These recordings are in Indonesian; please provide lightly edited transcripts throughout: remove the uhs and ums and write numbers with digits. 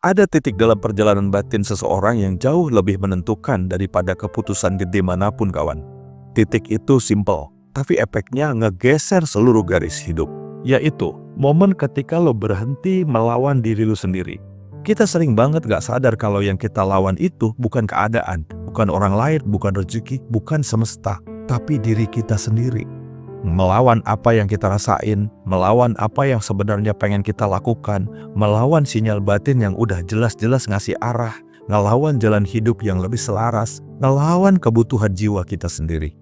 Ada titik dalam perjalanan batin seseorang yang jauh lebih menentukan daripada keputusan gede manapun, kawan. Titik itu simple, tapi efeknya ngegeser seluruh garis hidup. Yaitu, momen ketika lo berhenti melawan diri lo sendiri. Kita sering banget gak sadar kalau yang kita lawan itu bukan keadaan, bukan orang lain, bukan rezeki, bukan semesta, tapi diri kita sendiri. Melawan apa yang kita rasain, melawan apa yang sebenarnya pengen kita lakukan, melawan sinyal batin yang udah jelas-jelas ngasih arah, ngelawan jalan hidup yang lebih selaras, ngelawan kebutuhan jiwa kita sendiri.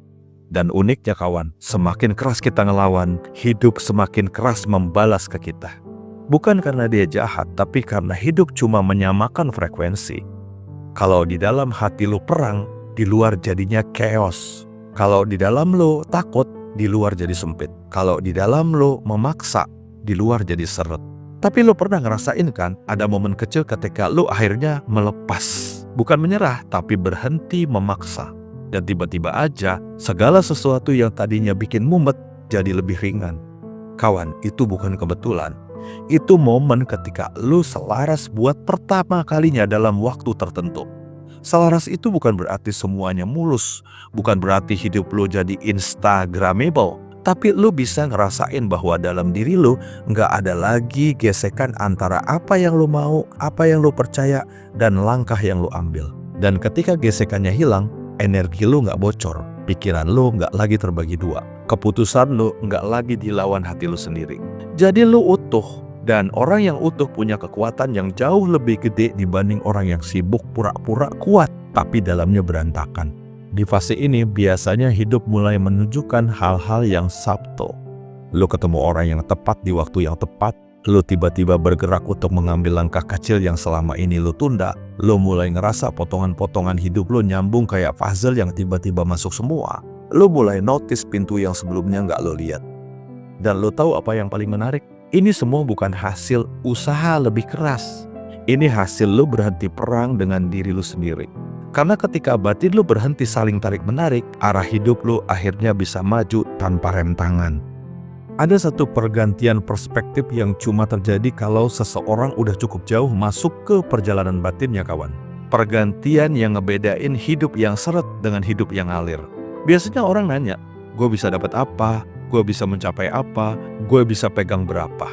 Dan uniknya kawan, semakin keras kita ngelawan, hidup semakin keras membalas ke kita. Bukan karena dia jahat, tapi karena hidup cuma menyamakan frekuensi. Kalau di dalam hati lo perang, di luar jadinya chaos. Kalau di dalam lo takut, di luar jadi sempit. Kalau di dalam lo memaksa, di luar jadi seret. Tapi lo pernah ngerasain kan, ada momen kecil ketika lo akhirnya melepas. Bukan menyerah, tapi berhenti memaksa. Dan tiba-tiba aja, segala sesuatu yang tadinya bikin mumet, jadi lebih ringan. Kawan, itu bukan kebetulan. Itu momen ketika lo selaras buat pertama kalinya dalam waktu tertentu. Selaras itu bukan berarti semuanya mulus, bukan berarti hidup lo jadi instagramable, tapi lo bisa ngerasain bahwa dalam diri lo nggak ada lagi gesekan antara apa yang lo mau, apa yang lo percaya, dan langkah yang lo ambil. Dan ketika gesekannya hilang, energi lo nggak bocor, pikiran lo nggak lagi terbagi dua, keputusan lo nggak lagi dilawan hati lo sendiri. Jadi lo utuh. Dan orang yang utuh punya kekuatan yang jauh lebih gede dibanding orang yang sibuk pura-pura kuat, tapi dalamnya berantakan. Di fase ini biasanya hidup mulai menunjukkan hal-hal yang subtle. Lo ketemu orang yang tepat di waktu yang tepat, lo tiba-tiba bergerak untuk mengambil langkah kecil yang selama ini lo tunda, lo mulai ngerasa potongan-potongan hidup lo nyambung kayak puzzle yang tiba-tiba masuk semua. Lo mulai notice pintu yang sebelumnya nggak lo lihat. Dan lo tahu apa yang paling menarik? Ini semua bukan hasil usaha lebih keras. Ini hasil lo berhenti perang dengan diri lo sendiri. Karena ketika batin lo berhenti saling tarik-menarik, arah hidup lo akhirnya bisa maju tanpa rem tangan. Ada satu pergantian perspektif yang cuma terjadi kalau seseorang udah cukup jauh masuk ke perjalanan batinnya, kawan. Pergantian yang ngebedain hidup yang seret dengan hidup yang ngalir. Biasanya orang nanya, gue bisa dapat apa? Gue bisa mencapai apa, gue bisa pegang berapa.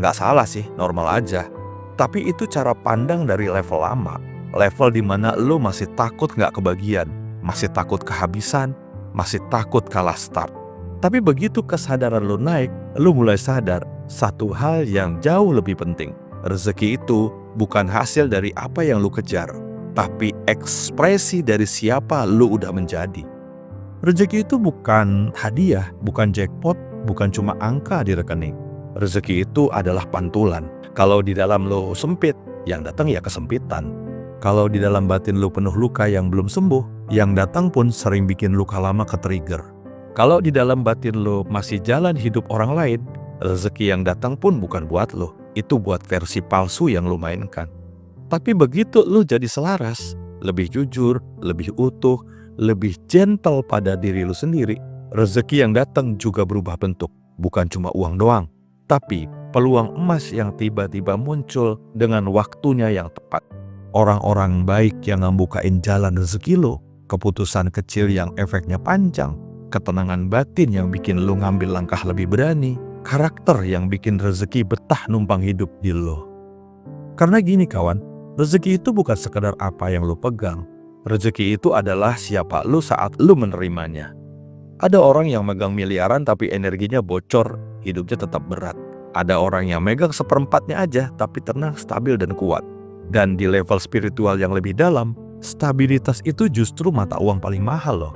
Nggak salah sih, normal aja. Tapi itu cara pandang dari level lama. Level dimana lo masih takut nggak kebagian, masih takut kehabisan, masih takut kalah start. Tapi begitu kesadaran lo naik, lo mulai sadar satu hal yang jauh lebih penting. Rezeki itu bukan hasil dari apa yang lo kejar, tapi ekspresi dari siapa lo udah menjadi. Rezeki itu bukan hadiah, bukan jackpot, bukan cuma angka di rekening. Rezeki itu adalah pantulan. Kalau di dalam lo sempit, yang datang ya kesempitan. Kalau di dalam batin lo penuh luka yang belum sembuh, yang datang pun sering bikin luka lama ke-trigger. Kalau di dalam batin lo masih jalan hidup orang lain, rezeki yang datang pun bukan buat lo. Itu buat versi palsu yang lo mainkan. Tapi begitu lo jadi selaras, lebih jujur, lebih utuh, lebih gentle pada diri lu sendiri, rezeki yang datang juga berubah bentuk. Bukan cuma uang doang, tapi peluang emas yang tiba-tiba muncul dengan waktunya yang tepat. Orang-orang baik yang ngebukain jalan rezeki lu, keputusan kecil yang efeknya panjang, ketenangan batin yang bikin lu ngambil langkah lebih berani, karakter yang bikin rezeki betah numpang hidup di lu. Karena gini kawan, rezeki itu bukan sekedar apa yang lu pegang. Rezeki itu adalah siapa lu saat lu menerimanya. Ada orang yang megang miliaran tapi energinya bocor, hidupnya tetap berat. Ada orang yang megang seperempatnya aja tapi tenang, stabil, dan kuat. Dan di level spiritual yang lebih dalam, stabilitas itu justru mata uang paling mahal loh.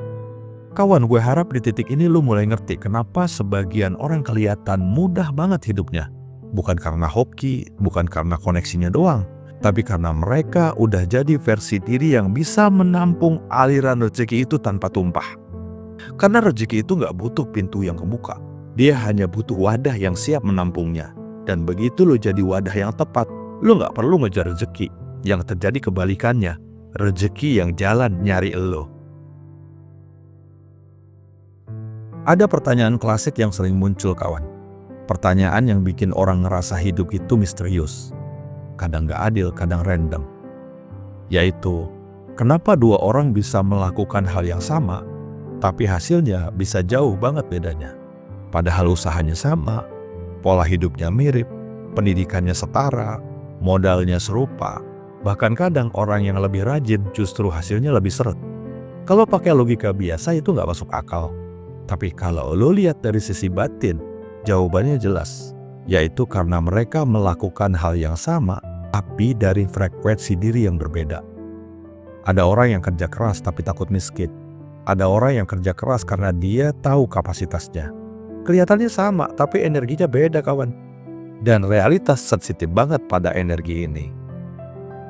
Kawan, gue harap di titik ini lu mulai ngerti kenapa sebagian orang kelihatan mudah banget hidupnya. Bukan karena hoki, bukan karena koneksinya doang, tapi karena mereka udah jadi versi diri yang bisa menampung aliran rezeki itu tanpa tumpah. Karena rezeki itu gak butuh pintu yang kebuka. Dia hanya butuh wadah yang siap menampungnya. Dan begitu lo jadi wadah yang tepat, lo gak perlu ngejar rezeki. Yang terjadi kebalikannya, rezeki yang jalan nyari lo. Ada pertanyaan klasik yang sering muncul, kawan. Pertanyaan yang bikin orang ngerasa hidup itu misterius. kadang gak adil, kadang random. Yaitu, kenapa dua orang bisa melakukan hal yang sama, tapi hasilnya bisa jauh banget bedanya. Padahal usahanya sama, pola hidupnya mirip, pendidikannya setara, modalnya serupa. Bahkan kadang orang yang lebih rajin justru hasilnya lebih seret. Kalau pakai logika biasa itu gak masuk akal. Tapi kalau lo lihat dari sisi batin, jawabannya jelas. Yaitu karena mereka melakukan hal yang sama, tapi dari frekuensi diri yang berbeda. Ada orang yang kerja keras tapi takut miskin. Ada orang yang kerja keras karena dia tahu kapasitasnya. Kelihatannya sama, tapi energinya beda, kawan. Dan realitas sensitif banget pada energi ini.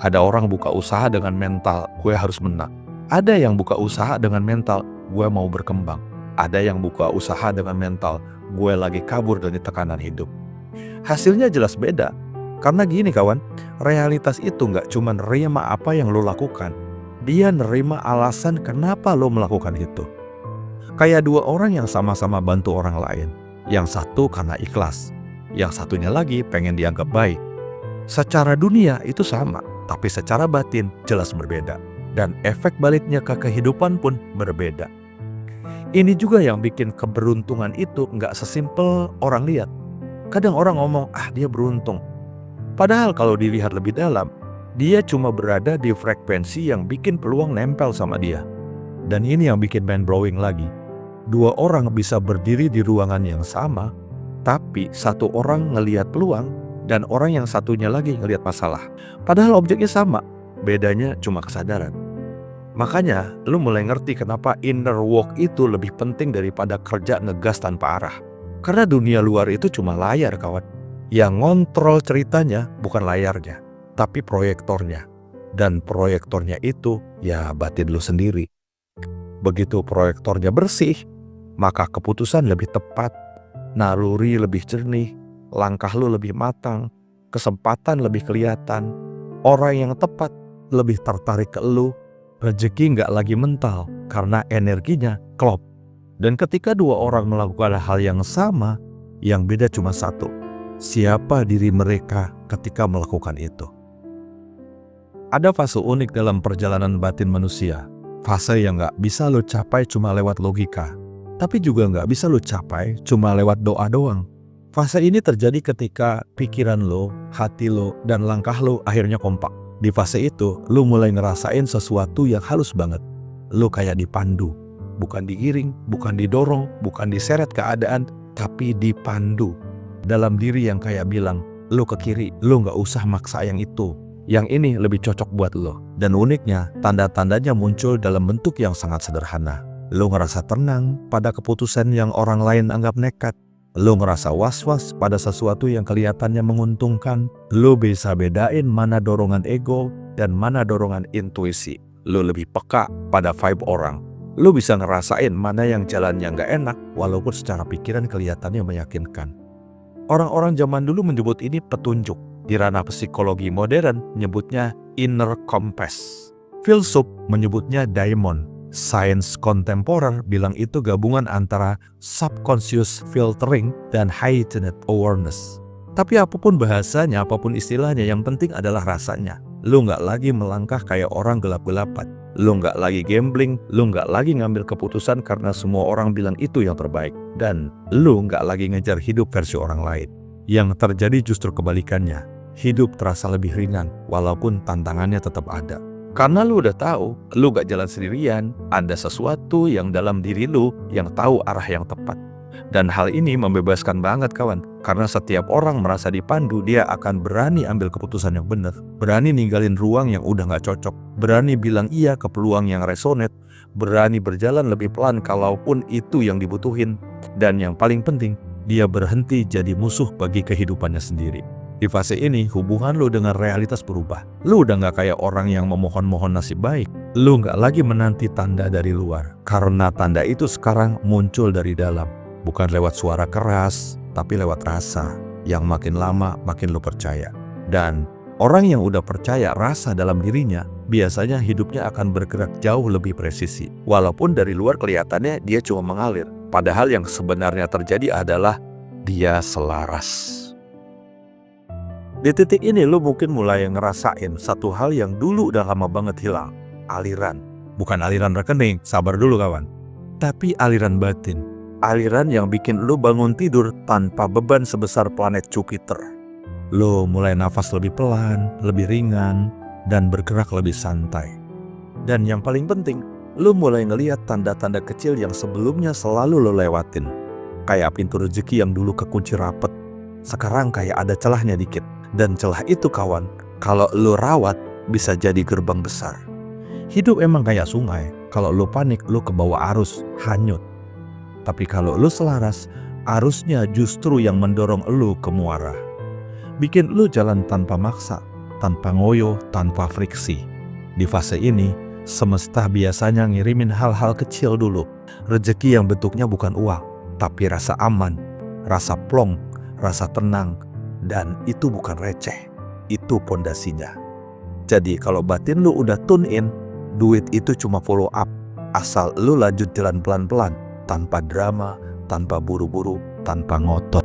Ada orang buka usaha dengan mental, gue harus menang. Ada yang buka usaha dengan mental, gue mau berkembang. Ada yang buka usaha dengan mental, gue lagi kabur dari tekanan hidup. Hasilnya jelas beda. Karena gini kawan, realitas itu gak cuma nerima apa yang lo lakukan. Dia nerima alasan kenapa lo melakukan itu. Kayak dua orang yang sama-sama bantu orang lain. Yang satu karena ikhlas, yang satunya lagi pengen dianggap baik. Secara dunia itu sama, tapi secara batin jelas berbeda. Dan efek baliknya ke kehidupan pun berbeda. Ini juga yang bikin keberuntungan itu nggak sesimpel orang lihat. Kadang orang ngomong, dia beruntung. Padahal kalau dilihat lebih dalam, dia cuma berada di frekuensi yang bikin peluang nempel sama dia. Dan ini yang bikin mind blowing lagi. Dua orang bisa berdiri di ruangan yang sama, tapi satu orang ngelihat peluang dan orang yang satunya lagi ngelihat masalah. Padahal objeknya sama, bedanya cuma kesadaran. Makanya lu mulai ngerti kenapa inner work itu lebih penting daripada kerja ngegas tanpa arah. Karena dunia luar itu cuma layar, kawan. Yang ngontrol ceritanya bukan layarnya, tapi proyektornya. Dan proyektornya itu ya batin lu sendiri. Begitu proyektornya bersih, maka keputusan lebih tepat, naluri lebih jernih, langkah lu lebih matang, kesempatan lebih kelihatan, orang yang tepat lebih tertarik ke lu, rezeki nggak lagi mental karena energinya klop. Dan ketika dua orang melakukan hal yang sama, yang beda cuma satu. Siapa diri mereka ketika melakukan itu? Ada fase unik dalam perjalanan batin manusia. Fase yang nggak bisa lo capai cuma lewat logika. Tapi juga nggak bisa lo capai cuma lewat doa doang. Fase ini terjadi ketika pikiran lo, hati lo, dan langkah lo akhirnya kompak. Di fase itu, lo mulai ngerasain sesuatu yang halus banget. Lo kayak dipandu. Bukan digiring, bukan didorong, bukan diseret keadaan, tapi dipandu. Dalam diri yang kayak bilang, lo ke kiri, lo gak usah maksa yang itu. Yang ini lebih cocok buat lo. Dan uniknya, tanda-tandanya muncul dalam bentuk yang sangat sederhana. Lo ngerasa tenang pada keputusan yang orang lain anggap nekat. Lo ngerasa was-was pada sesuatu yang kelihatannya menguntungkan. Lo bisa bedain mana dorongan ego dan mana dorongan intuisi. Lo lebih peka pada vibe orang. Lo bisa ngerasain mana yang jalannya gak enak walaupun secara pikiran kelihatannya meyakinkan. Orang-orang zaman dulu menyebut ini petunjuk. Di ranah psikologi modern menyebutnya inner compass. Filsuf menyebutnya daimon. Sains kontemporer bilang itu gabungan antara subconscious filtering dan heightened awareness. Tapi apapun bahasanya, apapun istilahnya, yang penting adalah rasanya. Lu nggak lagi melangkah kayak orang gelap-gelapan. Lu nggak lagi gambling, lu nggak lagi ngambil keputusan karena semua orang bilang itu yang terbaik. Dan lu nggak lagi ngejar hidup versi orang lain. Yang terjadi justru kebalikannya. Hidup terasa lebih ringan, walaupun tantangannya tetap ada. Karena lu udah tahu, lu gak jalan sendirian, ada sesuatu yang dalam diri lu yang tahu arah yang tepat. Dan hal ini membebaskan banget kawan, karena setiap orang merasa dipandu, dia akan berani ambil keputusan yang benar. Berani ninggalin ruang yang udah gak cocok, berani bilang iya ke peluang yang resonate, berani berjalan lebih pelan kalaupun itu yang dibutuhin. Dan yang paling penting, dia berhenti jadi musuh bagi kehidupannya sendiri. Di fase ini, hubungan lo dengan realitas berubah. Lo udah gak kayak orang yang memohon-mohon nasib baik. Lo gak lagi menanti tanda dari luar. Karena tanda itu sekarang muncul dari dalam. Bukan lewat suara keras, tapi lewat rasa. Yang makin lama, makin lo percaya. Dan orang yang udah percaya rasa dalam dirinya, biasanya hidupnya akan bergerak jauh lebih presisi. Walaupun dari luar kelihatannya dia cuma mengalir. Padahal yang sebenarnya terjadi adalah dia selaras. Di titik ini lu mungkin mulai ngerasain satu hal yang dulu udah lama banget hilang. Aliran. Bukan aliran rekening, sabar dulu kawan. Tapi aliran batin. Aliran yang bikin lu bangun tidur tanpa beban sebesar planet Jupiter. Lu mulai nafas lebih pelan, lebih ringan, dan bergerak lebih santai. Dan yang paling penting, lu mulai ngeliat tanda-tanda kecil yang sebelumnya selalu lu lewatin. Kayak pintu rezeki yang dulu kekunci rapet, sekarang kayak ada celahnya dikit. Dan celah itu kawan, kalau lu rawat bisa jadi gerbang besar. Hidup emang kayak sungai, kalau lu panik lu kebawa arus, hanyut. Tapi kalau lu selaras, arusnya justru yang mendorong lu ke muara. Bikin lu jalan tanpa maksa, tanpa ngoyo, tanpa friksi. Di fase ini, semesta biasanya ngirimin hal-hal kecil dulu. Rezeki yang bentuknya bukan uang, tapi rasa aman, rasa plong, rasa tenang. Dan itu bukan receh, itu pondasinya. Jadi kalau batin lu udah tune in, duit itu cuma follow up. Asal lu lanjut jalan pelan-pelan, tanpa drama, tanpa buru-buru, tanpa ngotot.